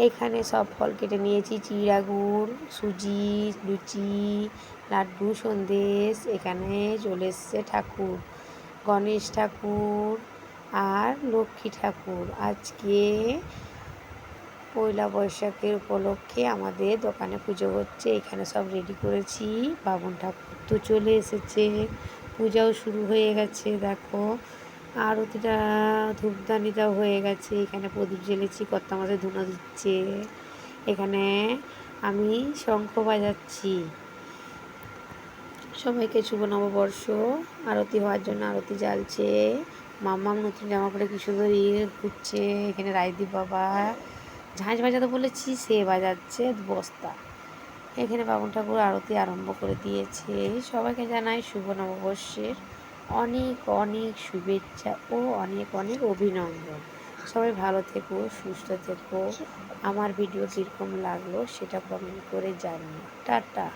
এখানে সব ফল কেটে নিয়েছি, চিড়া গুড়, সুজি, লুচি, লাড্ডু, সন্দেশ। এখানে চলে এসছে ঠাকুর, গণেশ ঠাকুর আর লক্ষ্মী ঠাকুর। আজকে পয়লা বৈশাখের উপলক্ষে আমাদের দোকানে পুজো হচ্ছে। এখানে সব রেডি করেছি। বামুন ঠাকুর তো চলে এসেছে, পূজাও শুরু হয়ে গেছে। দেখো আরতিটা, ধূপদানিটাও হয়ে গেছে। এখানে প্রদীপ জ্বেলেছি, কর্তামশাই ধুনো দিচ্ছে। এখানে আমি শঙ্খ বাজাচ্ছি। সবাইকে শুভ নববর্ষ। আরতি হওয়ার জন্য আরতি জ্বালছে। মাম্মাম নতুন জামা পরে কি সুন্দর ঘুরছে। এখানে রায়দীপ বাবা ঝাঁঝ বাজাতে বলেছি, সে বাজাচ্ছে বস্তা। এখানে বামুন ঠাকুর আরতি আরম্ভ করে দিয়েছে। সবাইকে জানাই শুভ নববর্ষের অনেক অনেক শুভেচ্ছা ও অনেক অনেক অভিনন্দন। সবাই ভালো থেকো, সুস্থ থেকো। আমার ভিডিও কীরকম লাগলো সেটা কমেন্ট করে জানিও। টাটা।